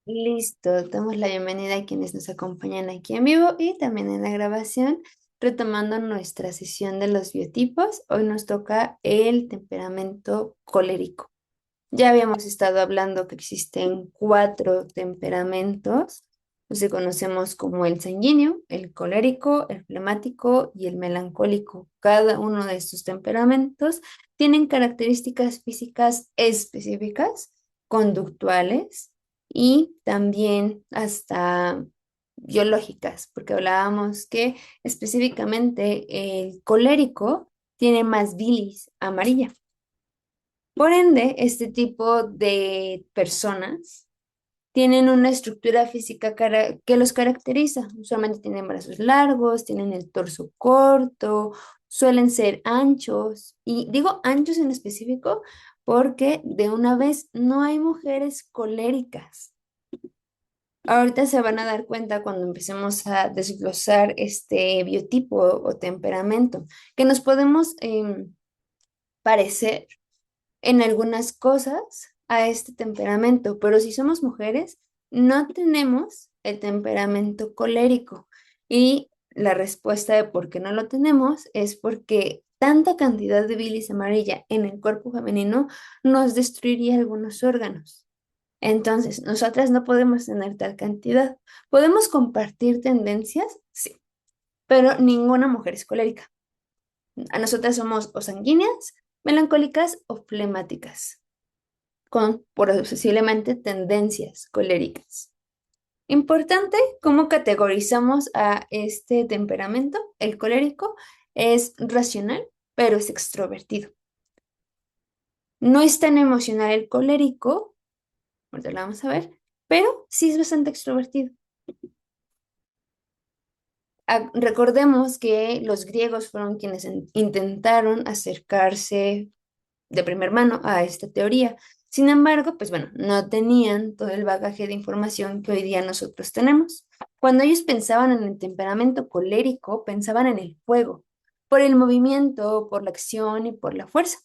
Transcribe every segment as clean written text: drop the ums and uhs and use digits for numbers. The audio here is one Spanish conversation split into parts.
Listo, damos la bienvenida a quienes nos acompañan aquí en vivo y también en la grabación, retomando nuestra sesión de los biotipos. Hoy nos toca el temperamento colérico. Ya habíamos estado hablando que existen cuatro temperamentos, los que conocemos como el sanguíneo, el colérico, el flemático y el melancólico. Cada uno de estos temperamentos tienen características físicas específicas, conductuales y también hasta biológicas, porque hablábamos que específicamente el colérico tiene más bilis amarilla. Por ende, este tipo de personas tienen una estructura física que los caracteriza. Usualmente tienen brazos largos, tienen el torso corto, suelen ser anchos. Y digo anchos en específico porque de una vez no hay mujeres coléricas. Ahorita se van a dar cuenta cuando empecemos a desglosar este biotipo o temperamento, que nos podemos parecer en algunas cosas a este temperamento, pero si somos mujeres, no tenemos el temperamento colérico. Y la respuesta de por qué no lo tenemos es porque tanta cantidad de bilis amarilla en el cuerpo femenino nos destruiría algunos órganos. Entonces, nosotras no podemos tener tal cantidad. ¿Podemos compartir tendencias? Sí, pero ninguna mujer es colérica. A nosotras somos o sanguíneas, melancólicas o flemáticas con posiblemente tendencias coléricas. Importante, ¿cómo categorizamos a este temperamento? El colérico es racional, pero es extrovertido. No es tan emocional el colérico, ahorita lo vamos a ver, pero sí es bastante extrovertido. Recordemos que los griegos fueron quienes intentaron acercarse de primer mano a esta teoría. Sin embargo, pues bueno, no tenían todo el bagaje de información que hoy día nosotros tenemos. Cuando ellos pensaban en el temperamento colérico, pensaban en el fuego, por el movimiento, por la acción y por la fuerza.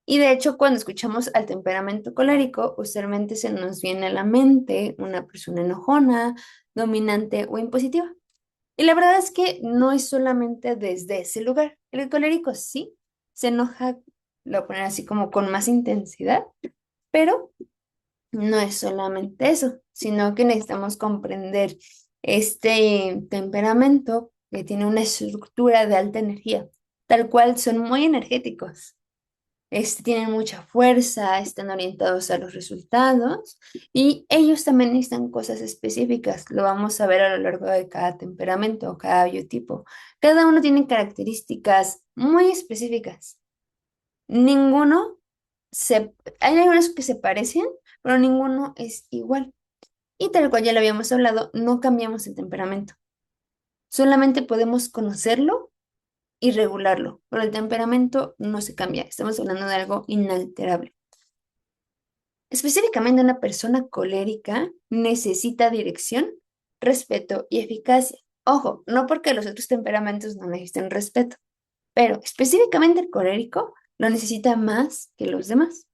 Y de hecho, cuando escuchamos al temperamento colérico, usualmente se nos viene a la mente una persona enojona, dominante o impositiva. Y la verdad es que no es solamente desde ese lugar. El colérico sí se enoja, lo voy a poner así como con más intensidad, pero no es solamente eso, sino que necesitamos comprender este temperamento que tiene una estructura de alta energía, tal cual son muy energéticos. Tienen mucha fuerza, están orientados a los resultados y ellos también necesitan cosas específicas. Lo vamos a ver a lo largo de cada temperamento o cada biotipo. Cada uno tiene características muy específicas. Ninguno se... Hay algunos que se parecen, pero ninguno es igual. Y tal cual ya lo habíamos hablado, no cambiamos el temperamento. Solamente podemos conocerlo y regularlo, pero el temperamento no se cambia. Estamos hablando de algo inalterable. Específicamente, una persona colérica necesita dirección, respeto y eficacia. Ojo, no porque los otros temperamentos no necesiten respeto, pero específicamente el colérico lo necesita más que los demás.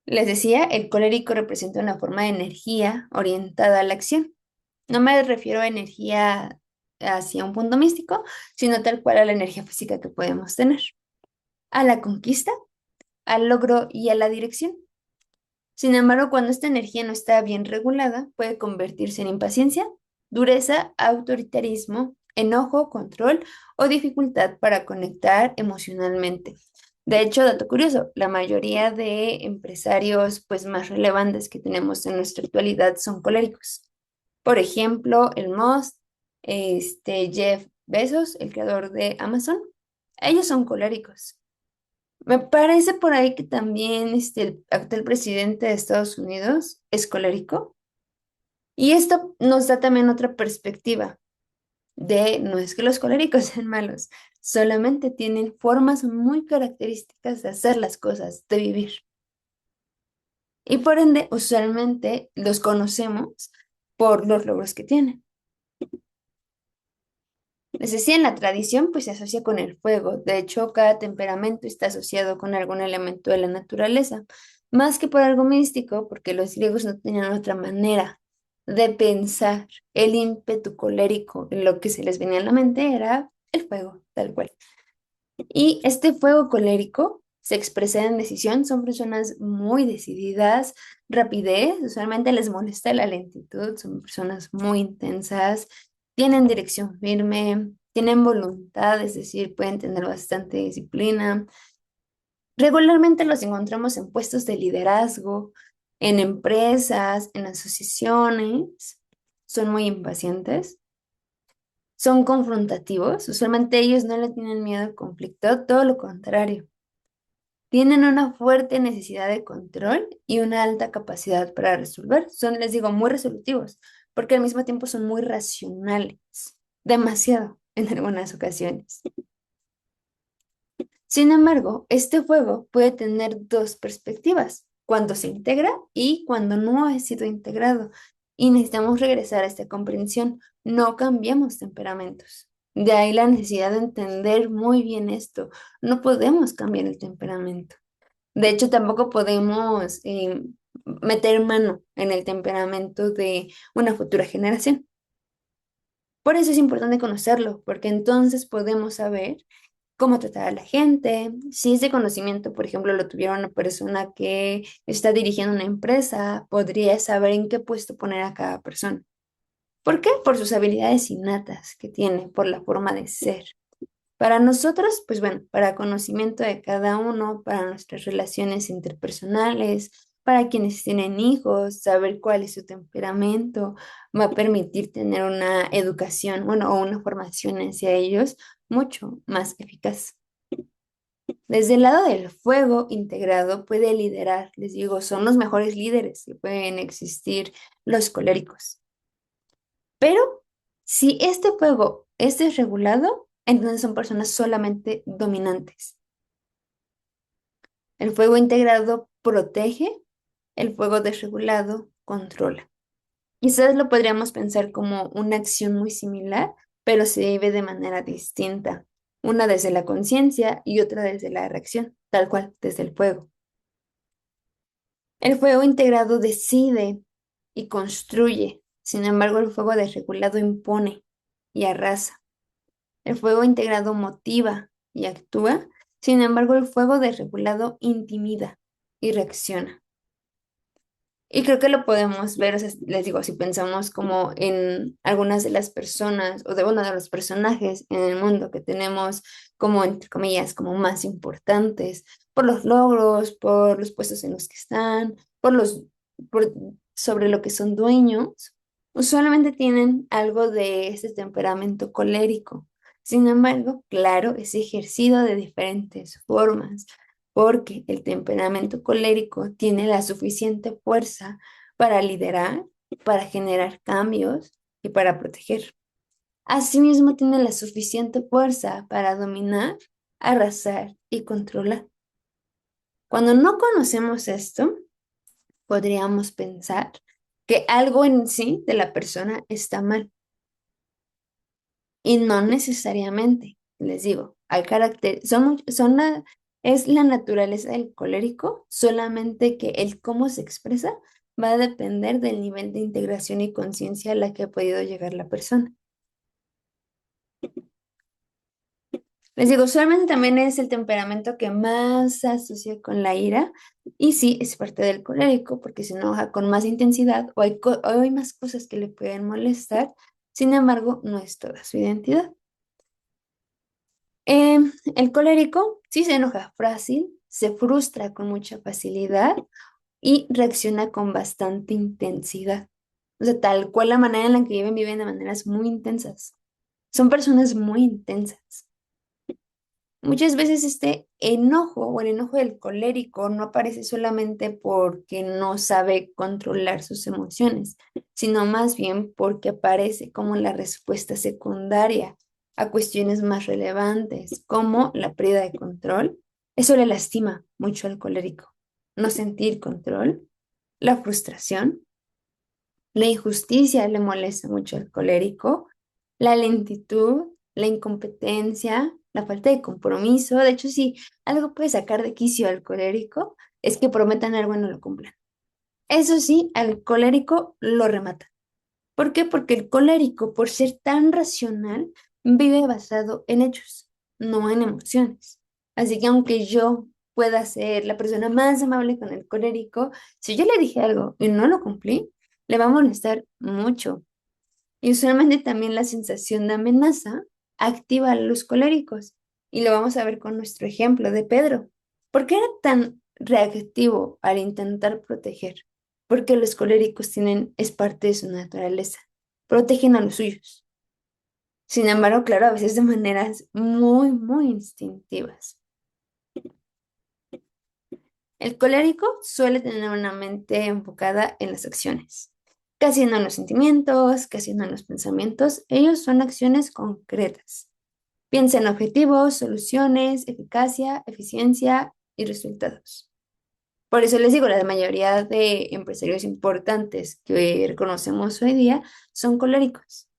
Les decía, el colérico representa una forma de energía orientada a la acción. No me refiero a energía hacia un punto místico, sino tal cual a la energía física que podemos tener, a la conquista, al logro y a la dirección. Sin embargo, cuando esta energía no está bien regulada, puede convertirse en impaciencia, dureza, autoritarismo, enojo, control o dificultad para conectar emocionalmente. De hecho, dato curioso, la mayoría de empresarios pues, más relevantes que tenemos en nuestra actualidad son coléricos. Por ejemplo, el Musk, Jeff Bezos, el creador de Amazon, ellos son coléricos. Me parece por ahí que también el actual presidente de Estados Unidos es colérico. Y esto nos da también otra perspectiva de no es que los coléricos sean malos, solamente tienen formas muy características de hacer las cosas, de vivir. Y por ende, usualmente los conocemos por los logros que tienen. Les decía, en la tradición, pues se asocia con el fuego. De hecho, cada temperamento está asociado con algún elemento de la naturaleza. más que por algo místico, porque los griegos no tenían otra manera de pensar el ímpetu colérico. Lo que se les venía a la mente era el fuego, tal cual. Y este fuego colérico se expresa en decisión, son personas muy decididas, rapidez, usualmente les molesta la lentitud, son personas muy intensas, tienen dirección firme, tienen voluntad, es decir, pueden tener bastante disciplina. Regularmente los encontramos en puestos de liderazgo, en empresas, en asociaciones, son muy impacientes, son confrontativos, usualmente ellos no le tienen miedo al conflicto, todo lo contrario. Tienen una fuerte necesidad de control y una alta capacidad para resolver. Son, les digo, muy resolutivos, porque al mismo tiempo son muy racionales, demasiado en algunas ocasiones. Sin embargo, este fuego puede tener dos perspectivas, cuando se integra y cuando no ha sido integrado. Y necesitamos regresar a esta comprensión. No cambiamos temperamentos. De ahí la necesidad de entender muy bien esto. No podemos cambiar el temperamento. De hecho, tampoco podemos meter mano en el temperamento de una futura generación. Por eso es importante conocerlo, porque entonces podemos saber cómo tratar a la gente. Si ese conocimiento, por ejemplo, lo tuviera una persona que está dirigiendo una empresa, podría saber en qué puesto poner a cada persona. ¿Por qué? Por sus habilidades innatas que tiene, por la forma de ser. Para nosotros, pues bueno, para conocimiento de cada uno, para nuestras relaciones interpersonales, para quienes tienen hijos, saber cuál es su temperamento, va a permitir tener una educación, bueno, o una formación hacia ellos mucho más eficaz. Desde el lado del fuego integrado puede liderar, les digo, son los mejores líderes que pueden existir los coléricos. Pero si este fuego es desregulado, entonces son personas solamente dominantes. El fuego integrado protege, el fuego desregulado controla. Quizás lo podríamos pensar como una acción muy similar, pero se vive de manera distinta. Una desde la conciencia y otra desde la reacción, tal cual, desde el fuego. El fuego integrado decide y construye. Sin embargo, el fuego desregulado impone y arrasa. El fuego integrado motiva y actúa. Sin embargo, el fuego desregulado intimida y reacciona. Y creo que lo podemos ver, o sea, les digo, si pensamos como en algunas de las personas o de uno de los personajes en el mundo que tenemos como, entre comillas, como más importantes, por los logros, por los puestos en los que están, por sobre lo que son dueños, usualmente tienen algo de ese temperamento colérico. Sin embargo, claro, es ejercido de diferentes formas porque el temperamento colérico tiene la suficiente fuerza para liderar, para generar cambios y para proteger. Asimismo, tiene la suficiente fuerza para dominar, arrasar y controlar. Cuando no conocemos esto, podríamos pensar que algo en sí de la persona está mal y no necesariamente, les digo, al carácter, es la naturaleza del colérico, solamente que el cómo se expresa va a depender del nivel de integración y conciencia a la que ha podido llegar la persona. Les digo, usualmente también es el temperamento que más se asocia con la ira y sí, es parte del colérico porque se enoja con más intensidad o hay más cosas que le pueden molestar, sin embargo, no es toda su identidad. El colérico sí se enoja fácil, se frustra con mucha facilidad y reacciona con bastante intensidad. O sea, tal cual la manera en la que viven de maneras muy intensas. Son personas muy intensas. Muchas veces este enojo o el enojo del colérico no aparece solamente porque no sabe controlar sus emociones, sino más bien porque aparece como la respuesta secundaria a cuestiones más relevantes, como la pérdida de control. Eso le lastima mucho al colérico. No sentir control, la frustración, la injusticia le molesta mucho al colérico, la lentitud, la incompetencia, la falta de compromiso. De hecho, si algo puede sacar de quicio al colérico, es que prometan algo y no lo cumplan. Eso sí, al colérico lo remata. ¿Por qué? Porque el colérico, por ser tan racional, vive basado en hechos, no en emociones. Así que aunque yo pueda ser la persona más amable con el colérico, si yo le dije algo y no lo cumplí, le va a molestar mucho. Y usualmente también la sensación de amenaza activa a los coléricos. Y lo vamos a ver con nuestro ejemplo de Pedro. ¿Por qué era tan reactivo al intentar proteger? Porque los coléricos tienen, es parte de su naturaleza. Protegen a los suyos. Sin embargo, claro, a veces de maneras muy, muy instintivas. El colérico suele tener una mente enfocada en las acciones, casi no en los sentimientos, casi no en los pensamientos. Ellos son acciones concretas. Piensa en objetivos, soluciones, eficacia, eficiencia y resultados. Por eso les digo, la mayoría de empresarios importantes que reconocemos hoy día son coléricos.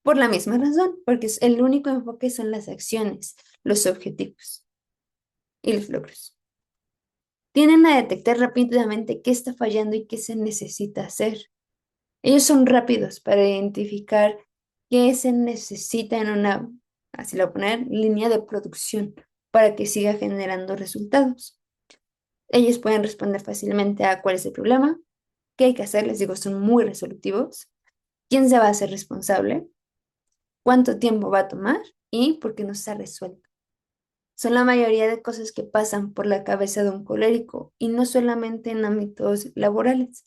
Por la misma razón, porque el único enfoque son las acciones, los objetivos y los logros. Tienden a detectar rápidamente qué está fallando y qué se necesita hacer. Ellos son rápidos para identificar qué se necesita en una, así lo voy a poner, línea de producción para que siga generando resultados. Ellos pueden responder fácilmente a cuál es el problema, qué hay que hacer, les digo, son muy resolutivos, quién se va a hacer responsable, cuánto tiempo va a tomar y por qué no se ha resuelto. Son la mayoría de cosas que pasan por la cabeza de un colérico y no solamente en ámbitos laborales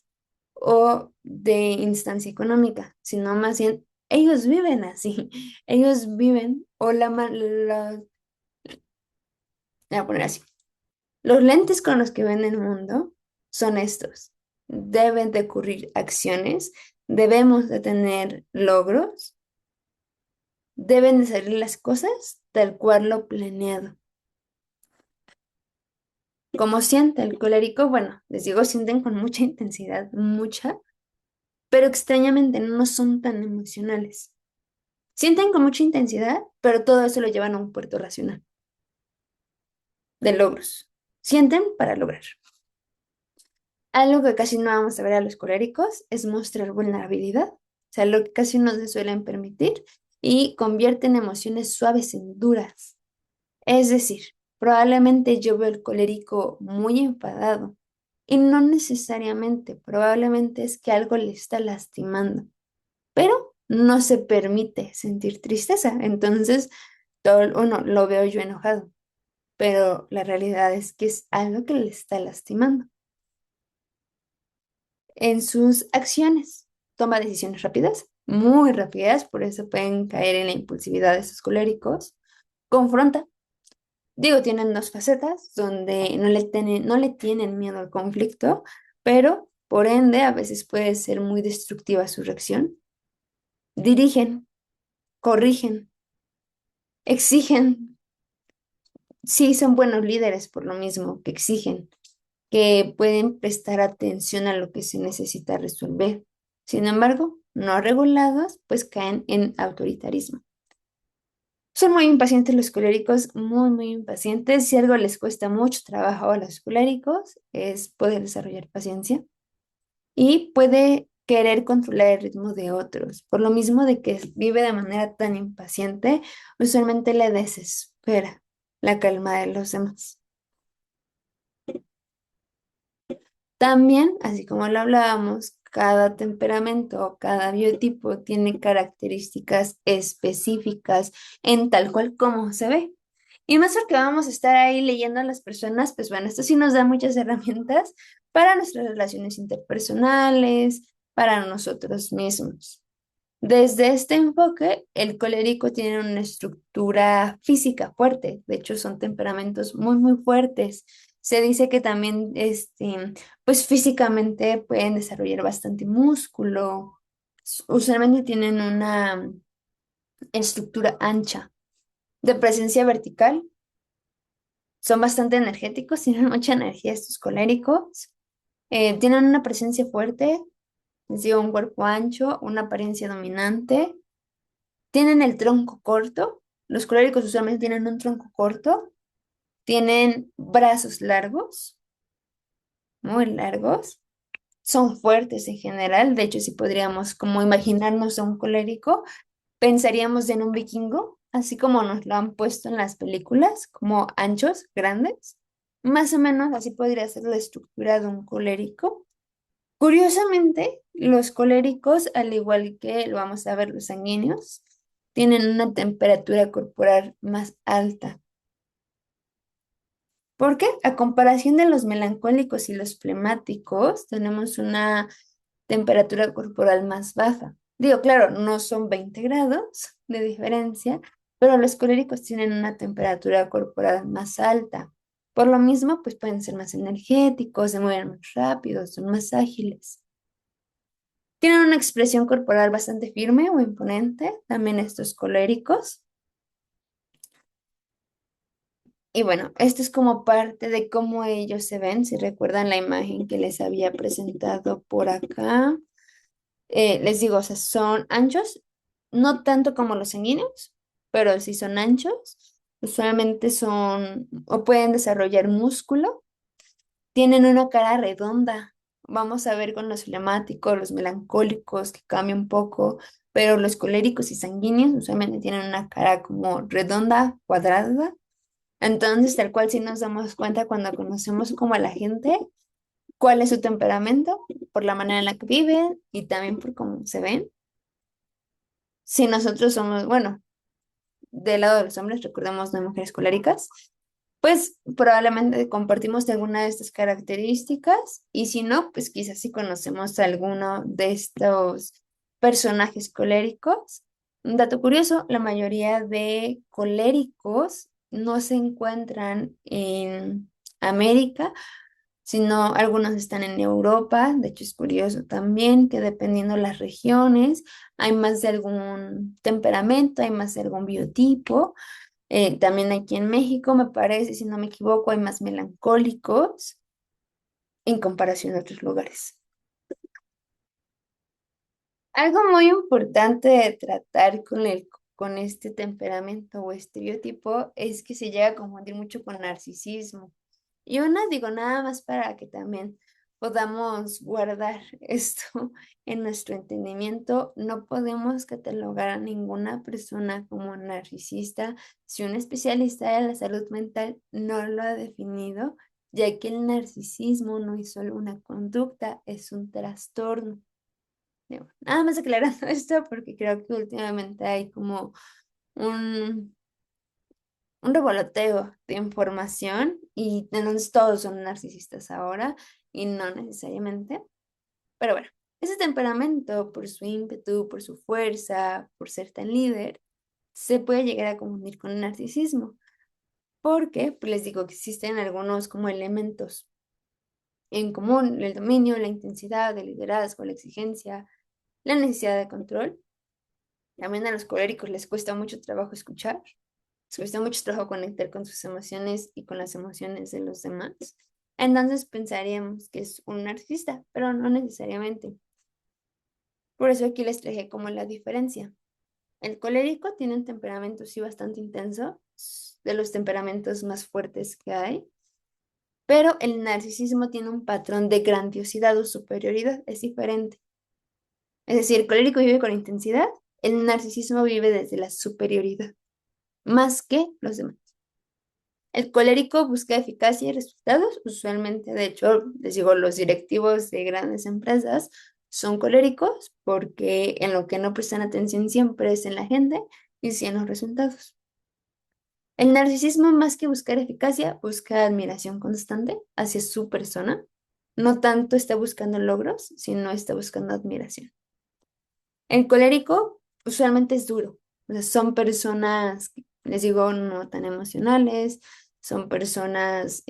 o de instancia económica, sino más bien ellos viven así, ellos viven o voy a poner así, los lentes con los que ven el mundo son estos. Deben de ocurrir acciones, debemos de tener logros, deben de salir las cosas tal cual lo planeado. Como siente el colérico, bueno, les digo, sienten con mucha intensidad, mucha, pero extrañamente no son tan emocionales. Sienten con mucha intensidad, pero todo eso lo llevan a un puerto racional de logros. Sienten para lograr. Algo que casi no vamos a ver a los coléricos es mostrar vulnerabilidad, o sea, lo que casi no se suelen permitir y convierten emociones suaves en duras. Es decir, probablemente yo veo el colérico muy enfadado y no necesariamente, probablemente es que algo le está lastimando, pero no se permite sentir tristeza. Entonces, todo uno lo veo yo enojado, pero la realidad es que es algo que le está lastimando. En sus acciones, toma decisiones rápidas, muy rápidas, por eso pueden caer en la impulsividad de sus coléricos. Confronta. Digo, tienen dos facetas donde no le tienen miedo al conflicto, pero por ende a veces puede ser muy destructiva su reacción. Dirigen, corrigen, exigen. Sí, son buenos líderes por lo mismo, que exigen, que pueden prestar atención a lo que se necesita resolver. Sin embargo, no regulados, pues caen en autoritarismo. Son muy impacientes los coléricos, muy, muy impacientes. Si algo les cuesta mucho trabajo a los coléricos es poder desarrollar paciencia y puede querer controlar el ritmo de otros. Por lo mismo de que vive de manera tan impaciente, usualmente le desespera la calma de los demás. También, así como lo hablábamos, cada temperamento o cada biotipo tiene características específicas en tal cual como se ve. Y más porque vamos a estar ahí leyendo a las personas, pues bueno, esto sí nos da muchas herramientas para nuestras relaciones interpersonales, para nosotros mismos. Desde este enfoque, el colérico tiene una estructura física fuerte, de hecho son temperamentos muy, muy fuertes. Se dice que también, pues físicamente pueden desarrollar bastante músculo, usualmente tienen una estructura ancha, de presencia vertical, son bastante energéticos, tienen mucha energía estos coléricos, tienen una presencia fuerte, les digo, un cuerpo ancho, una apariencia dominante. Tienen el tronco corto. Los coléricos usualmente tienen un tronco corto. Tienen brazos largos. muy largos, son fuertes en general. De hecho, si podríamos como imaginarnos a un colérico, pensaríamos en un vikingo, así como nos lo han puesto en las películas, como anchos, grandes. Más o menos así podría ser la estructura de un colérico. Curiosamente, los coléricos, al igual que lo vamos a ver los sanguíneos, tienen una temperatura corporal más alta. Porque a comparación de los melancólicos y los flemáticos, tenemos una temperatura corporal más baja. Digo, claro, no son 20 grados de diferencia, pero los coléricos tienen una temperatura corporal más alta. Por lo mismo, pues pueden ser más energéticos, se mueven más rápido, son más ágiles. Tienen una expresión corporal bastante firme o imponente, también estos coléricos. Y bueno, esto es como parte de cómo ellos se ven, si recuerdan la imagen que les había presentado por acá. Les digo, o sea, son anchos, no tanto como los sanguíneos, pero sí son anchos. Usualmente son o pueden desarrollar músculo. Tienen una cara redonda. Vamos a ver con los flemáticos, los melancólicos, que cambia un poco, pero los coléricos y sanguíneos usualmente tienen una cara como redonda, cuadrada. Entonces, tal cual si nos damos cuenta cuando conocemos como a la gente, cuál es su temperamento, por la manera en la que viven y también por cómo se ven. Si nosotros somos, bueno, del lado de los hombres, recordemos no hay mujeres coléricas, pues probablemente compartimos alguna de estas características y si no, pues quizás si conocemos a alguno de estos personajes coléricos. Un dato curioso, la mayoría de coléricos no se encuentran en América, sino algunos están en Europa. De hecho, es curioso también que dependiendo las regiones, hay más de algún temperamento, hay más de algún biotipo. También aquí en México, me parece, si no me equivoco, hay más melancólicos en comparación a otros lugares. Algo muy importante de tratar con este temperamento o este biotipo es que se llega a confundir mucho con narcisismo. Y una, digo, nada más para que también podamos guardar esto en nuestro entendimiento, no podemos catalogar a ninguna persona como narcisista si un especialista de la salud mental no lo ha definido, ya que el narcisismo no es solo una conducta, es un trastorno. Digo, nada más aclarando esto porque creo que últimamente hay como un un revoloteo de información y entonces todos son narcisistas ahora y no necesariamente. Pero bueno, ese temperamento, por su ímpetu, por su fuerza, por ser tan líder, se puede llegar a confundir con el narcisismo. Porque, pues les digo que existen algunos como elementos en común, el dominio, la intensidad, el liderazgo, la exigencia, la necesidad de control. También a los coléricos les cuesta mucho trabajo escuchar. Les cuesta mucho trabajo conectar con sus emociones y con las emociones de los demás. Entonces pensaríamos que es un narcisista, pero no necesariamente. Por eso aquí les traje como la diferencia. El colérico tiene un temperamento sí bastante intenso, de los temperamentos más fuertes que hay, pero el narcisismo tiene un patrón de grandiosidad o superioridad, es diferente. Es decir, el colérico vive con intensidad, el narcisismo vive desde la superioridad, más que los demás. El colérico busca eficacia y resultados. Usualmente, de hecho, les digo, los directivos de grandes empresas son coléricos porque en lo que no prestan atención siempre es en la gente y sí en los resultados. El narcisismo, más que buscar eficacia, busca admiración constante hacia su persona. No tanto está buscando logros, sino está buscando admiración. El colérico usualmente es duro. O sea, son personas, les digo, no tan emocionales, son personas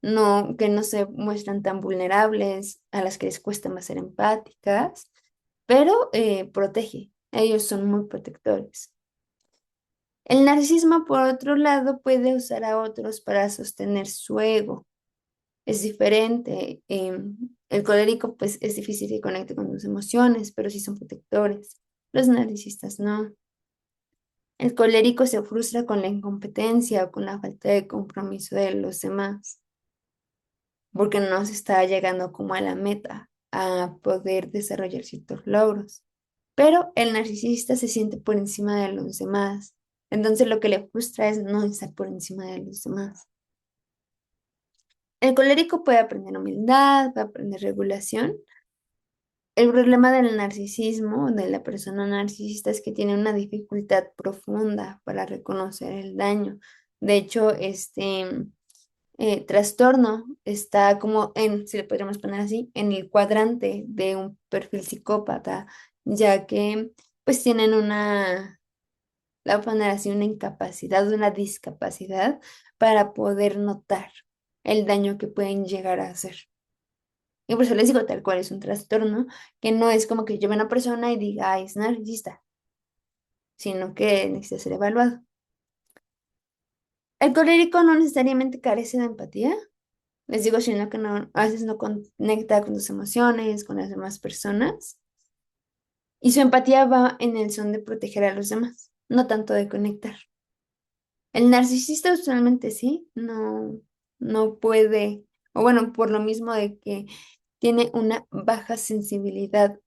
no, que no se muestran tan vulnerables, a las que les cuesta más ser empáticas, pero protege. Ellos son muy protectores. El narcisismo, por otro lado, puede usar a otros para sostener su ego. Es diferente. El colérico, pues, es difícil que conecte con sus emociones, pero sí son protectores. Los narcisistas no. El colérico se frustra con la incompetencia o con la falta de compromiso de los demás. porque no se está llegando como a la meta, a poder desarrollar ciertos logros. Pero el narcisista se siente por encima de los demás. Entonces lo que le frustra es no estar por encima de los demás. El colérico puede aprender humildad, puede aprender regulación. El problema del narcisismo, de la persona narcisista, es que tiene una dificultad profunda para reconocer el daño. De hecho, trastorno está como en, si le podríamos poner así, en el cuadrante de un perfil psicópata, ya que pues tienen la voy a poner así, una incapacidad, una discapacidad para poder notar el daño que pueden llegar a hacer. Y por eso les digo tal cual es un trastorno, que no es como que yo vea a una persona y diga, ay, es narcisista, sino que necesita ser evaluado. El colérico no necesariamente carece de empatía, les digo, sino que no, a veces no conecta con sus emociones, con las demás personas, y su empatía va en el son de proteger a los demás, no tanto de conectar. El narcisista usualmente sí, no puede, o bueno, por lo mismo de que tiene una baja sensibilidad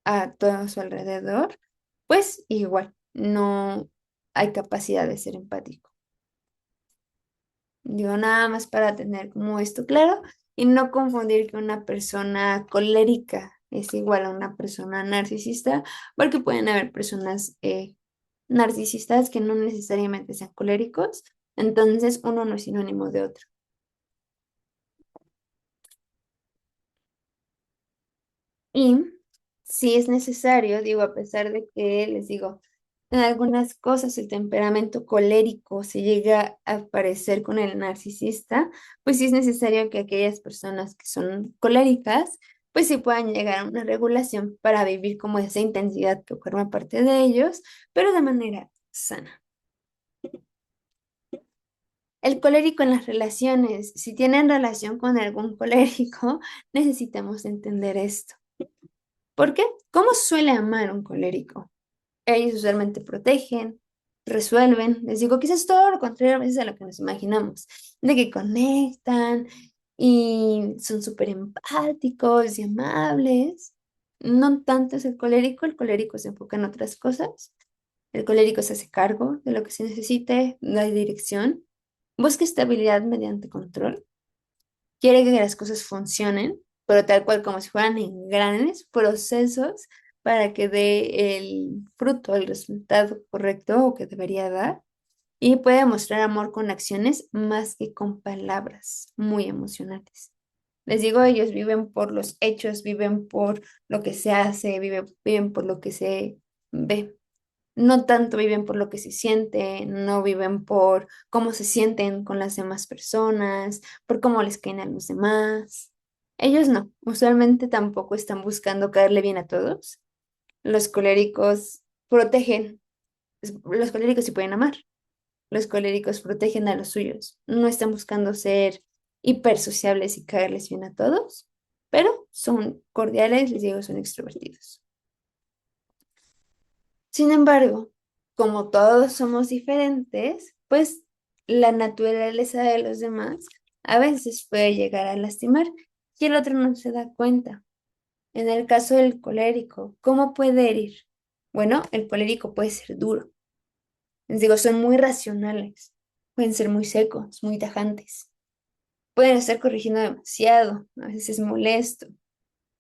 a todo a su alrededor, pues igual no hay capacidad de ser empático. Digo, nada más para tener como esto claro y no confundir que una persona colérica es igual a una persona narcisista, porque pueden haber personas narcisistas que no necesariamente sean coléricos, entonces uno no es sinónimo de otro. Y si es necesario, digo, a pesar de que les digo, en algunas cosas el temperamento colérico se llega a parecer con el narcisista, pues sí es necesario que aquellas personas que son coléricas, pues sí puedan llegar a una regulación para vivir como esa intensidad que forma parte de ellos, pero de manera sana. El colérico en las relaciones, si tienen relación con algún colérico, necesitamos entender esto. ¿Por qué? ¿Cómo suele amar un colérico? Ellos usualmente protegen, resuelven. Les digo, quizás es todo lo contrario a veces a lo que nos imaginamos, de que conectan y son súper empáticos y amables. No tanto es el colérico se enfoca en otras cosas. El colérico se hace cargo de lo que se necesite, da dirección, busca estabilidad mediante control, quiere que las cosas funcionen, pero tal cual como si fueran engranes, procesos para que dé el fruto, el resultado correcto o que debería dar. Y puede mostrar amor con acciones más que con palabras muy emocionales. Les digo, ellos viven por los hechos, viven por lo que se hace, viven por lo que se ve. No tanto viven por lo que se siente, no viven por cómo se sienten con las demás personas, por cómo les caen a los demás. Ellos no, usualmente tampoco están buscando caerle bien a todos. Los coléricos protegen, los coléricos sí pueden amar, los coléricos protegen a los suyos. No están buscando ser hiper sociables y caerles bien a todos, pero son cordiales, les digo, son extrovertidos. Sin embargo, como todos somos diferentes, pues la naturaleza de los demás a veces puede llegar a lastimar y el otro no se da cuenta. En el caso del colérico, ¿cómo puede herir? Bueno, el colérico puede ser duro. Les digo, son muy racionales. Pueden ser muy secos, muy tajantes. Pueden estar corrigiendo demasiado. A veces es molesto.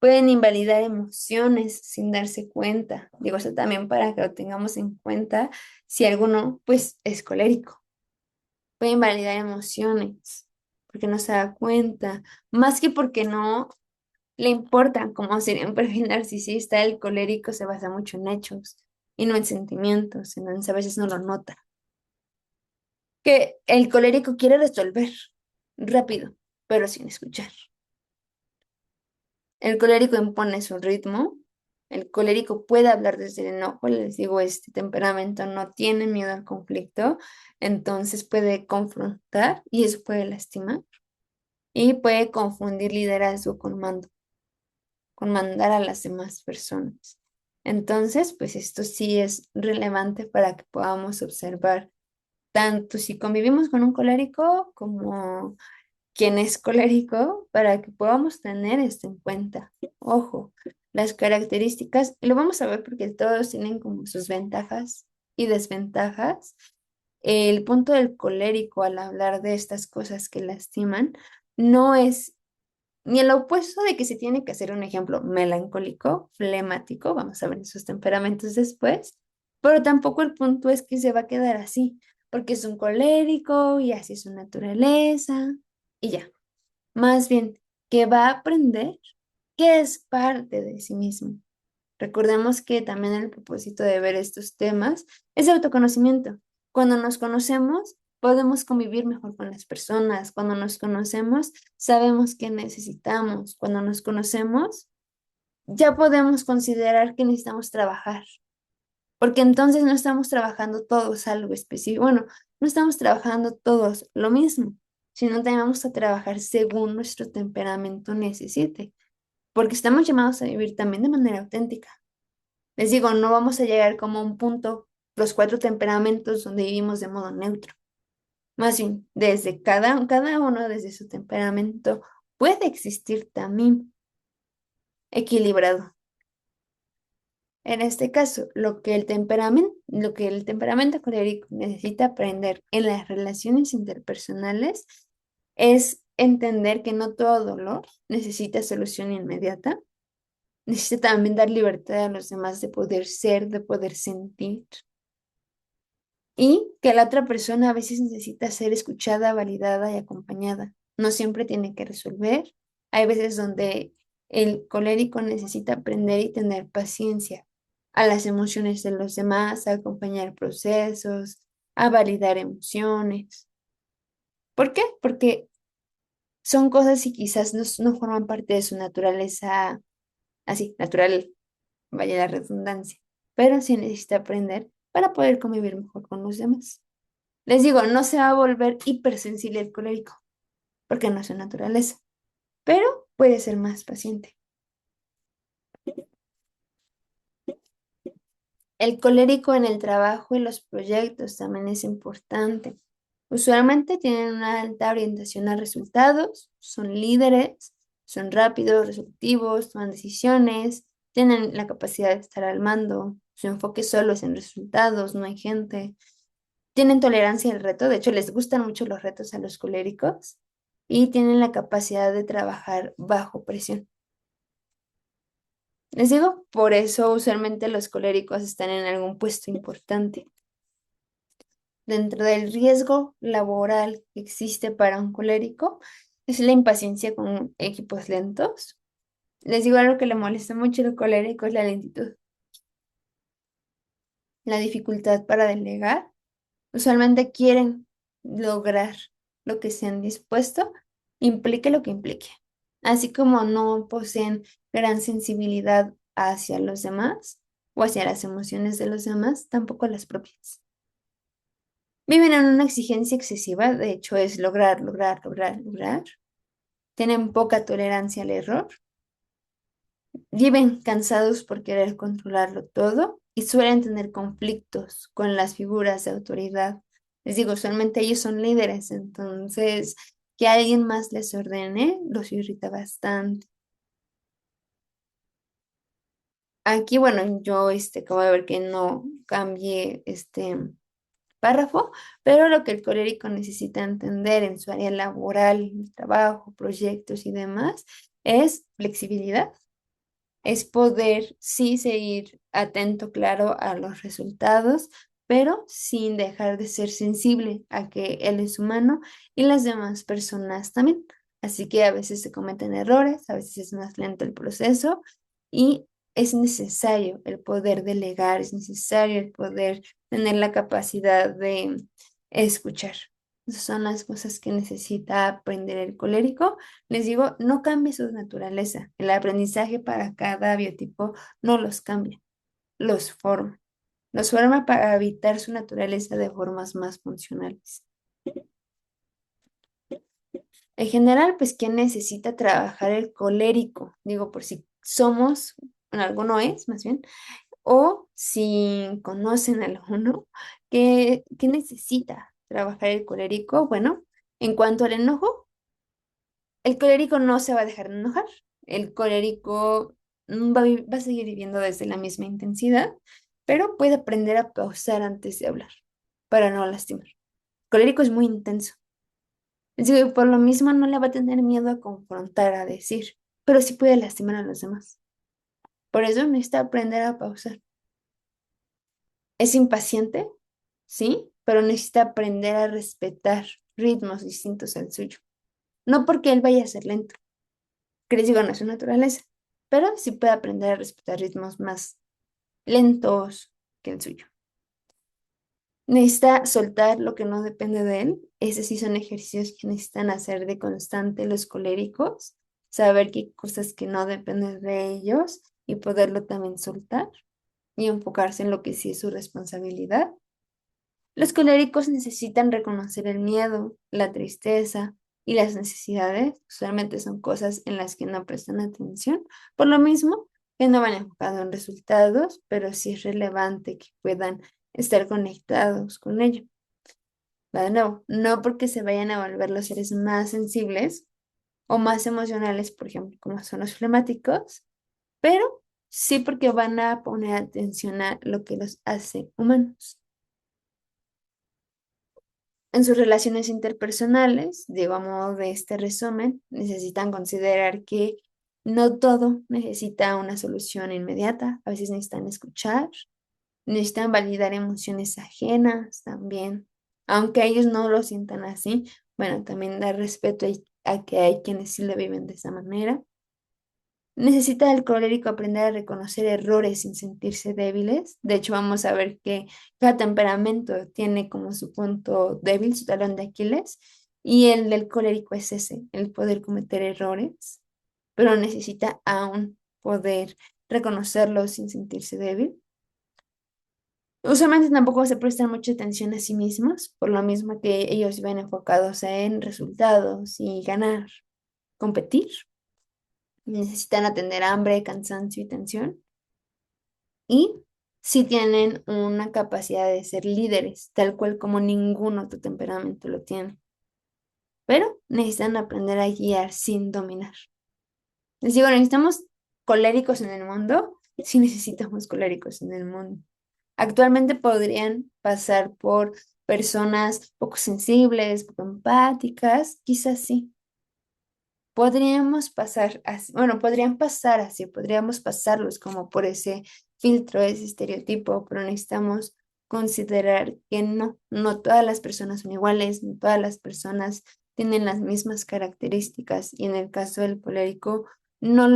Pueden invalidar emociones sin darse cuenta. Digo, eso también para que lo tengamos en cuenta si alguno, pues, es colérico. Puede invalidar emociones porque no se da cuenta, más que porque no le importan, como sería un perfil narcisista, el colérico se basa mucho en hechos y no en sentimientos, entonces a veces no lo nota. Que el colérico quiere resolver rápido, pero sin escuchar. El colérico impone su ritmo. El colérico puede hablar desde el enojo. Les digo, este temperamento no tiene miedo al conflicto, entonces puede confrontar y eso puede lastimar. Y puede confundir liderazgo con mandar a las demás personas. Entonces, pues esto sí es relevante para que podamos observar tanto si convivimos con un colérico como quién es colérico para que podamos tener esto en cuenta. Ojo, las características, y lo vamos a ver porque todos tienen como sus ventajas y desventajas. El punto del colérico al hablar de estas cosas que lastiman no es ni el opuesto de que se tiene que hacer un ejemplo melancólico, flemático, vamos a ver esos temperamentos después, pero tampoco el punto es que se va a quedar así, porque es un colérico y así es su naturaleza y ya. Más bien, que va a aprender que es parte de sí mismo. Recordemos que también el propósito de ver estos temas es autoconocimiento. Cuando nos conocemos, podemos convivir mejor con las personas. Cuando nos conocemos, sabemos qué necesitamos. Cuando nos conocemos, ya podemos considerar que necesitamos trabajar, porque entonces no estamos trabajando todos algo específico. Bueno, no estamos trabajando todos lo mismo, sino también vamos a trabajar según nuestro temperamento necesite, porque estamos llamados a vivir también de manera auténtica. Les digo, no vamos a llegar como a un punto, los cuatro temperamentos donde vivimos de modo neutro. Más bien, desde cada uno, desde su temperamento, puede existir también equilibrado. En este caso, lo que el temperamento colérico necesita aprender en las relaciones interpersonales es entender que no todo dolor necesita solución inmediata. Necesita también dar libertad a los demás de poder ser, de poder sentir. Y que la otra persona a veces necesita ser escuchada, validada y acompañada. No siempre tiene que resolver. Hay veces donde el colérico necesita aprender y tener paciencia a las emociones de los demás, a acompañar procesos, a validar emociones. ¿Por qué? Porque son cosas y quizás no forman parte de su naturaleza así, natural, vaya la redundancia, pero sí necesita aprender para poder convivir mejor con los demás. Les digo, no se va a volver hipersensible el colérico, porque no es su naturaleza, pero puede ser más paciente. El colérico en el trabajo y los proyectos también es importante. Usualmente tienen una alta orientación a resultados, son líderes, son rápidos, resolutivos, toman decisiones, tienen la capacidad de estar al mando, su enfoque solo es en resultados, no hay gente. Tienen tolerancia al reto, de hecho les gustan mucho los retos a los coléricos y tienen la capacidad de trabajar bajo presión. Les digo, por eso usualmente los coléricos están en algún puesto importante. Dentro del riesgo laboral que existe para un colérico es la impaciencia con equipos lentos. Les digo algo que le molesta mucho al colérico es la lentitud, la dificultad para delegar. Usualmente quieren lograr lo que se han dispuesto, implique lo que implique. Así como no poseen gran sensibilidad hacia los demás o hacia las emociones de los demás, tampoco las propias. Viven en una exigencia excesiva, de hecho es lograr, lograr, lograr, lograr. Tienen poca tolerancia al error. Viven cansados por querer controlarlo todo y suelen tener conflictos con las figuras de autoridad. Les digo, usualmente ellos son líderes, entonces que alguien más les ordene los irrita bastante. Aquí, bueno, yo acabo de ver que no cambié este párrafo, pero lo que el colérico necesita entender en su área laboral, trabajo, proyectos y demás, es flexibilidad. Es poder sí seguir atento, claro, a los resultados, pero sin dejar de ser sensible a que él es humano y las demás personas también. Así que a veces se cometen errores, a veces es más lento el proceso y es necesario el poder delegar, es necesario el poder tener la capacidad de escuchar. Esas son las cosas que necesita aprender el colérico. Les digo, no cambie su naturaleza. El aprendizaje para cada biotipo no los cambia, los forma. Los forma para habitar su naturaleza de formas más funcionales. En general, pues, ¿quién necesita trabajar el colérico? Digo, por si somos, bueno, alguno es, más bien, o si conocen a alguno, ¿qué necesita trabajar el colérico? Bueno, en cuanto al enojo, El colérico no se va a dejar de enojar. El colérico va a seguir viviendo desde la misma intensidad, pero puede aprender a pausar antes de hablar para no lastimar. El colérico es muy intenso. Así que por lo mismo no le va a tener miedo a confrontar, a decir, pero sí puede lastimar a los demás. Por eso necesita aprender a pausar. Es impaciente, sí, pero necesita aprender a respetar ritmos distintos al suyo. No porque él vaya a ser lento, que les digo, no es su naturaleza, pero sí puede aprender a respetar ritmos más lentos que el suyo. Necesita soltar lo que no depende de él. Ese sí son ejercicios que necesitan hacer de constante los coléricos, saber qué cosas que no dependen de ellos y poderlo también soltar y enfocarse en lo que sí es su responsabilidad. Los coléricos necesitan reconocer el miedo, la tristeza y las necesidades. Usualmente son cosas en las que no prestan atención. Por lo mismo, que no van enfocados en resultados, pero sí es relevante que puedan estar conectados con ello. Va de nuevo, no porque se vayan a volver los seres más sensibles o más emocionales, por ejemplo, como son los flemáticos, pero sí porque van a poner atención a lo que los hace humanos. En sus relaciones interpersonales, digo, a modo de este resumen, necesitan considerar que no todo necesita una solución inmediata. A veces necesitan escuchar, necesitan validar emociones ajenas también. Aunque ellos no lo sientan así, bueno, también dar respeto a que hay quienes sí lo viven de esa manera. Necesita el colérico aprender a reconocer errores sin sentirse débiles. De hecho, vamos a ver que cada temperamento tiene como su punto débil, su talón de Aquiles, y el del colérico es ese, el poder cometer errores, pero necesita aún poder reconocerlos sin sentirse débil. Usualmente tampoco se prestan mucha atención a sí mismos, por lo mismo que ellos ven enfocados en resultados y ganar, competir. Necesitan atender hambre, cansancio y tensión. Y sí tienen una capacidad de ser líderes, tal cual como ningún otro temperamento lo tiene. Pero necesitan aprender a guiar sin dominar. Les digo, necesitamos coléricos en el mundo. Sí necesitamos coléricos en el mundo. Actualmente podrían pasar por personas poco sensibles, poco empáticas, quizás sí. Podríamos pasar así, bueno, podrían pasar así, podríamos pasarlos como por ese filtro, ese estereotipo, pero necesitamos considerar que no todas las personas son iguales, no todas las personas tienen las mismas características y en el caso del colérico, no,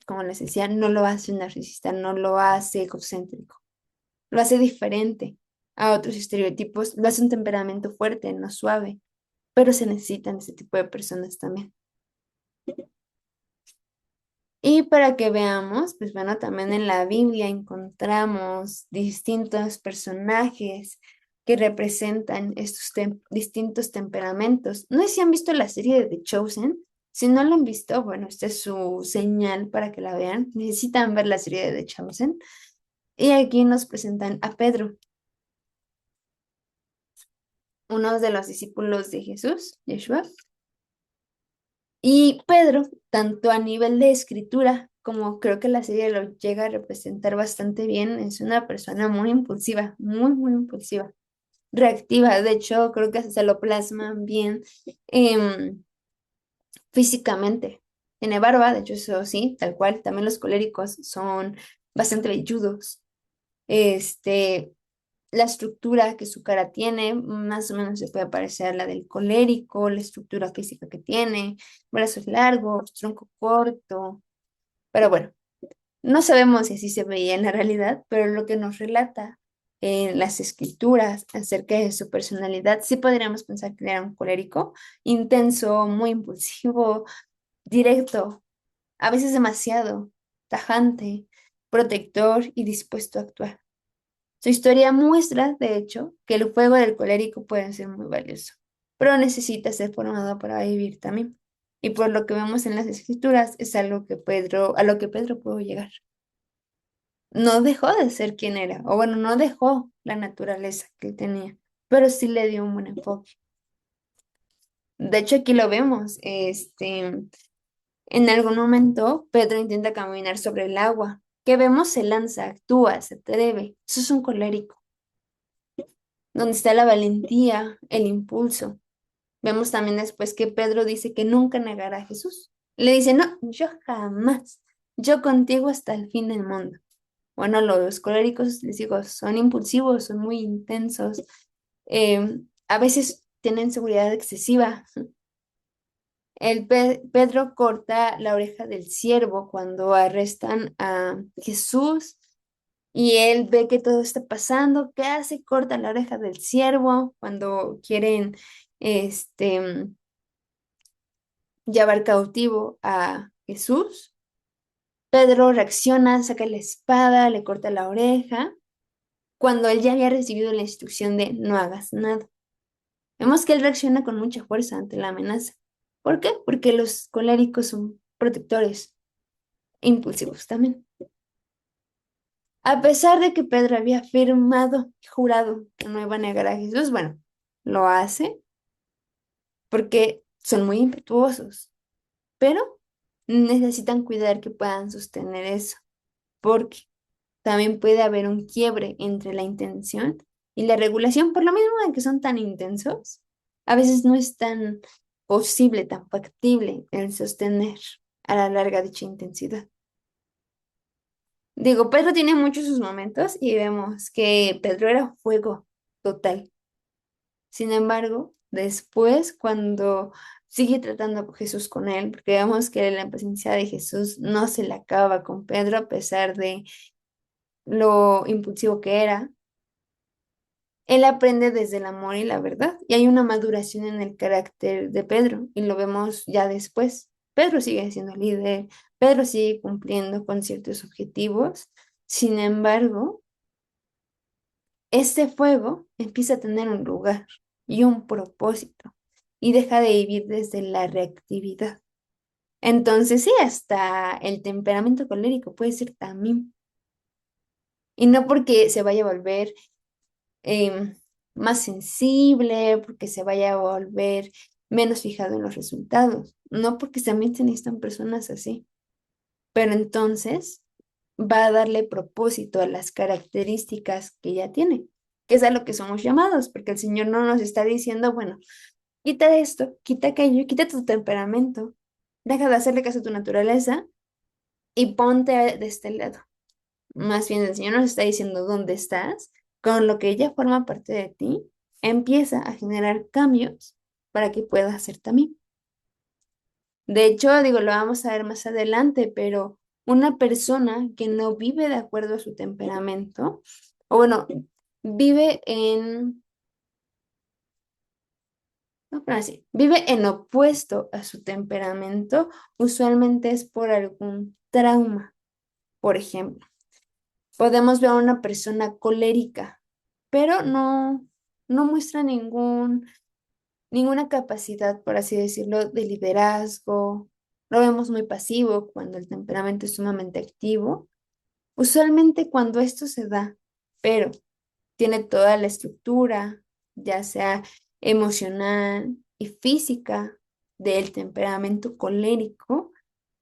como les decía, no lo hace un narcisista, no lo hace egocéntrico, lo hace diferente a otros estereotipos, lo hace un temperamento fuerte, no suave, pero se necesitan ese tipo de personas también. Y para que veamos, pues bueno, también en la Biblia encontramos distintos personajes que representan estos distintos temperamentos. No sé si han visto la serie de The Chosen. Si no lo han visto, bueno, esta es su señal para que la vean. Necesitan ver la serie de The Chosen. Y aquí nos presentan a Pedro, uno de los discípulos de Jesús, Yeshua. Y Pedro, tanto a nivel de escritura como creo que la serie lo llega a representar bastante bien, es una persona muy impulsiva, muy impulsiva, reactiva. De hecho, creo que se lo plasman bien em, físicamente. Tiene barba, de hecho, eso sí, tal cual. También los coléricos son bastante velludos. Este, la estructura que su cara tiene, más o menos se puede parecer a la del colérico, la estructura física que tiene, brazos largos, tronco corto, pero bueno, no sabemos si así se veía en la realidad, pero lo que nos relata en las escrituras acerca de su personalidad, sí podríamos pensar que era un colérico, intenso, muy impulsivo, directo, a veces demasiado, tajante, protector y dispuesto a actuar. Su historia muestra, de hecho, que el fuego del colérico puede ser muy valioso, pero necesita ser formado para vivir también. Y por lo que vemos en las escrituras, es algo que Pedro, a lo que Pedro pudo llegar. No dejó de ser quien era, o bueno, no dejó la naturaleza que él tenía, pero sí le dio un buen enfoque. De hecho, aquí lo vemos. En algún momento, Pedro intenta caminar sobre el agua. Que vemos se lanza, actúa, se atreve. Eso es un colérico. Donde está la valentía, el impulso. Vemos también después que Pedro dice que nunca negará a Jesús. Le dice, no, yo jamás, yo contigo hasta el fin del mundo. Bueno, los coléricos, les digo, son impulsivos, son muy intensos, a veces tienen seguridad excesiva. Pedro corta la oreja del siervo cuando arrestan a Jesús y él ve que todo está pasando. ¿Qué hace? Corta la oreja del siervo cuando quieren este, llevar cautivo a Jesús. Pedro reacciona, saca la espada, le corta la oreja, cuando él ya había recibido la instrucción de no hagas nada. Vemos que él reacciona con mucha fuerza ante la amenaza. ¿Por qué? Porque los coléricos son protectores e impulsivos también. A pesar de que Pedro había afirmado y jurado que no iba a negar a Jesús, bueno, lo hace porque son muy impetuosos, pero necesitan cuidar que puedan sostener eso, porque también puede haber un quiebre entre la intención y la regulación, por lo mismo de que son tan intensos. A veces no es tan posible, tan factible el sostener a la larga dicha intensidad. Digo, Pedro tiene muchos sus momentos y vemos que Pedro era fuego total. Sin embargo, después, cuando sigue tratando a Jesús con él, porque vemos que la presencia de Jesús no se le acaba con Pedro a pesar de lo impulsivo que era. Él aprende desde el amor y la verdad, y hay una maduración en el carácter de Pedro, y lo vemos ya después. Pedro sigue siendo líder, Pedro sigue cumpliendo con ciertos objetivos, sin embargo, este fuego empieza a tener un lugar y un propósito, y deja de vivir desde la reactividad. Entonces, sí, hasta el temperamento colérico puede ser también, y no porque se vaya a volver em, más sensible, porque se vaya a volver menos fijado en los resultados, no porque también se necesitan personas así, pero entonces va a darle propósito a las características que ya tiene, que es a lo que somos llamados, porque el Señor no nos está diciendo, bueno, quita esto, quita aquello, quita tu temperamento, deja de hacerle caso a tu naturaleza y ponte de este lado. Más bien el Señor nos está diciendo dónde estás, con lo que ya forma parte de ti, empieza a generar cambios para que puedas hacer también. De hecho, digo, lo vamos a ver más adelante, pero una persona que no vive de acuerdo a su temperamento, o bueno, vive en, no, pero así, vive en opuesto a su temperamento, usualmente es por algún trauma. Por ejemplo, podemos ver a una persona colérica, pero no muestra ninguna capacidad, por así decirlo, de liderazgo. Lo vemos muy pasivo cuando el temperamento es sumamente activo. Usualmente cuando esto se da, pero tiene toda la estructura, ya sea emocional y física del temperamento colérico,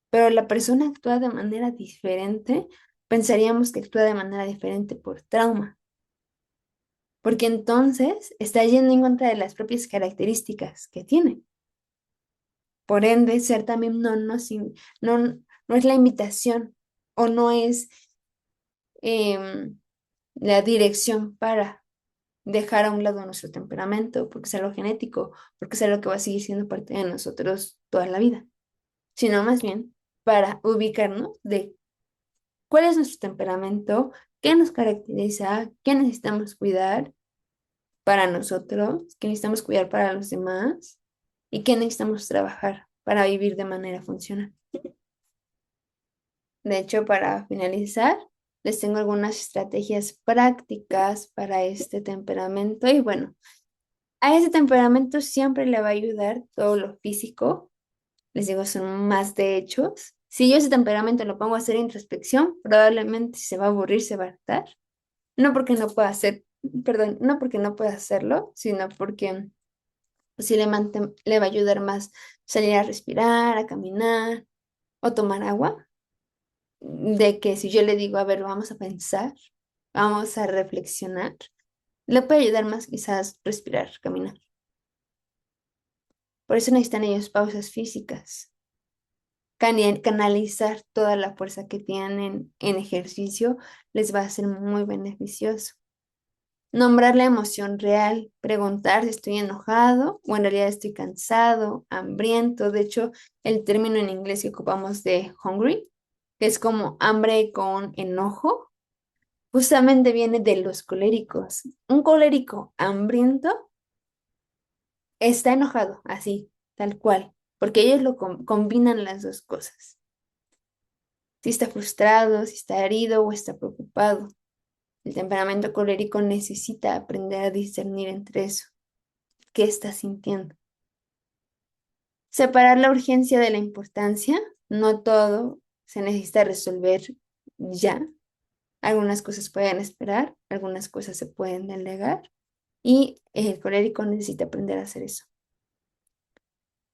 pero la persona actúa de manera diferente, pensaríamos que actúa de manera diferente por trauma, porque entonces está yendo en contra de las propias características que tiene. Por ende, ser también no es la invitación o no es em, la dirección para dejar a un lado nuestro temperamento, porque es algo genético, porque es algo que va a seguir siendo parte de nosotros toda la vida, sino más bien para ubicarnos de cuál es nuestro temperamento, qué nos caracteriza, qué necesitamos cuidar para nosotros, qué necesitamos cuidar para los demás y qué necesitamos trabajar para vivir de manera funcional. De hecho, para finalizar, les tengo algunas estrategias prácticas para este temperamento y bueno, a ese temperamento siempre le va a ayudar todo lo físico. Les digo, son más de hechos. Si yo ese temperamento lo pongo a hacer introspección, probablemente si se va a aburrir, se va a hartar. No porque no pueda hacer, perdón, no porque no pueda hacerlo, sino porque Si le va a ayudar más salir a respirar, a caminar o tomar agua, de que si yo le digo, a ver, vamos a pensar, vamos a reflexionar, le puede ayudar más quizás respirar, caminar. Por eso necesitan ellos pausas físicas, canalizar toda la fuerza que tienen en ejercicio les va a ser muy beneficioso. Nombrar la emoción real, preguntar si estoy enojado o en realidad estoy cansado, hambriento. De hecho, el término en inglés que ocupamos de hungry, que es como hambre con enojo, justamente viene de los coléricos. Un colérico hambriento está enojado, así, tal cual, porque ellos lo combinan las dos cosas. Si está frustrado, si está herido o está preocupado. El temperamento colérico necesita aprender a discernir entre eso. ¿Qué está sintiendo? Separar la urgencia de la importancia. No todo se necesita resolver ya. Algunas cosas pueden esperar, algunas cosas se pueden delegar y el colérico necesita aprender a hacer eso.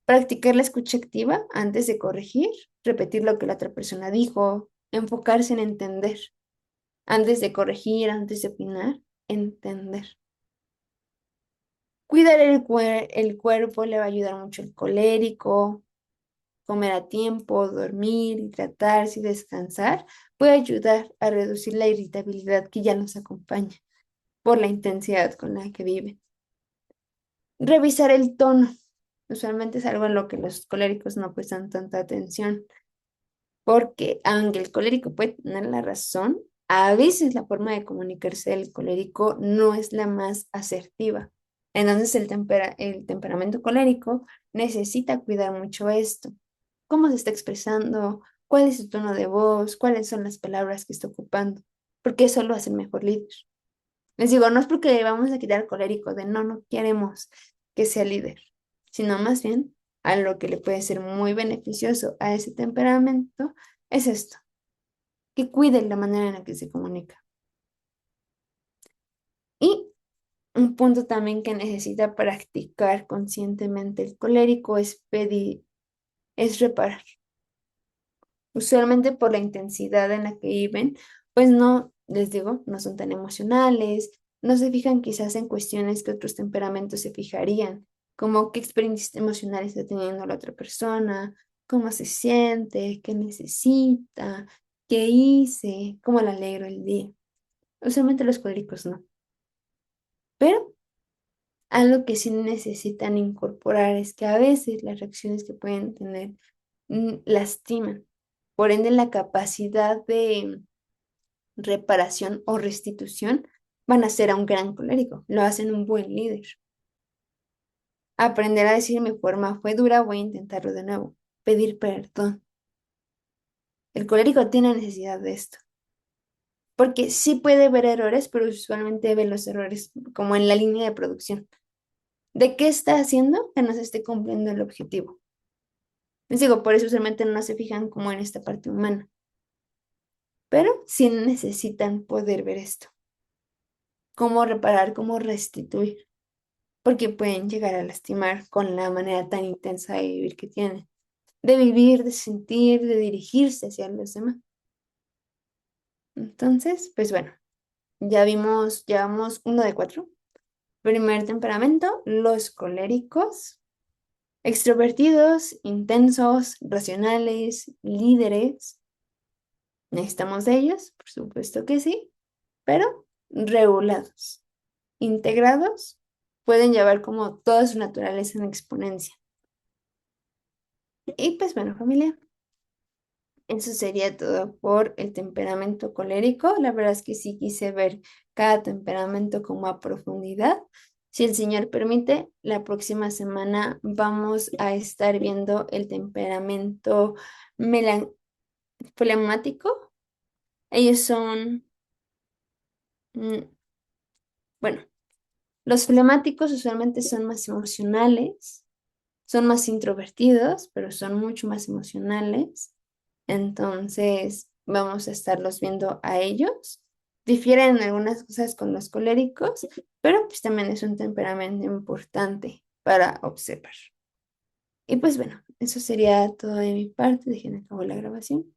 Practicar la escucha activa antes de corregir, repetir lo que la otra persona dijo, enfocarse en entender. Antes de corregir, antes de opinar, entender. Cuidar el cuerpo le va a ayudar mucho el colérico. Comer a tiempo, dormir, hidratarse y descansar puede ayudar a reducir la irritabilidad que ya nos acompaña por la intensidad con la que viven. Revisar el tono. Usualmente es algo en lo que los coléricos no prestan tanta atención, porque aunque el colérico puede tener la razón, a veces la forma de comunicarse del colérico no es la más asertiva. Entonces el temperamento colérico necesita cuidar mucho esto. ¿Cómo se está expresando? ¿Cuál es su tono de voz? ¿Cuáles son las palabras que está ocupando? Porque eso lo hace mejor líder. Les digo, no es porque le vamos a quitar el colérico de no, no queremos que sea líder, sino más bien a lo que le puede ser muy beneficioso a ese temperamento es esto, que cuide la manera en la que se comunica. Y un punto también que necesita practicar conscientemente el colérico es pedir, es reparar. Usualmente por la intensidad en la que viven, pues no, les digo, no son tan emocionales, no se fijan quizás en cuestiones que otros temperamentos se fijarían, como qué experiencias emocionales está teniendo la otra persona, cómo se siente, qué necesita, qué hice, cómo le alegro el día. Usualmente los coléricos no, pero algo que sí necesitan incorporar es que a veces las reacciones que pueden tener lastiman. Por ende, la capacidad de reparación o restitución van a ser a un gran colérico. Lo hacen un buen líder. Aprender a decir mi forma fue dura, voy a intentarlo de nuevo. Pedir perdón. El colérico tiene necesidad de esto. Porque sí puede ver errores, pero usualmente ve los errores como en la línea de producción. ¿De qué está haciendo que no se esté cumpliendo el objetivo? Les digo, por eso usualmente no se fijan como en esta parte humana. Pero sí necesitan poder ver esto. Cómo reparar, cómo restituir, porque pueden llegar a lastimar con la manera tan intensa de vivir que tienen, de vivir, de sentir, de dirigirse hacia los demás. Entonces, pues bueno, ya vimos, llevamos 1 de 4. Primer temperamento, los coléricos, extrovertidos, intensos, racionales, líderes. Necesitamos de ellos, por supuesto que sí, pero regulados. Integrados, pueden llevar como toda su naturaleza en exponencia. Y pues bueno, familia, eso sería todo por el temperamento colérico. La verdad es que sí quise ver cada temperamento como a profundidad. Si el Señor permite, la próxima semana vamos a estar viendo el temperamento flemático. Ellos son, mm, bueno, los flemáticos usualmente son más emocionales. Son más introvertidos, pero son mucho más emocionales. Entonces, vamos a estarlos viendo a ellos. Difieren en algunas cosas con los coléricos, pero pues también es un temperamento importante para observar. Y pues bueno, eso sería todo de mi parte. Déjenme acabar la grabación.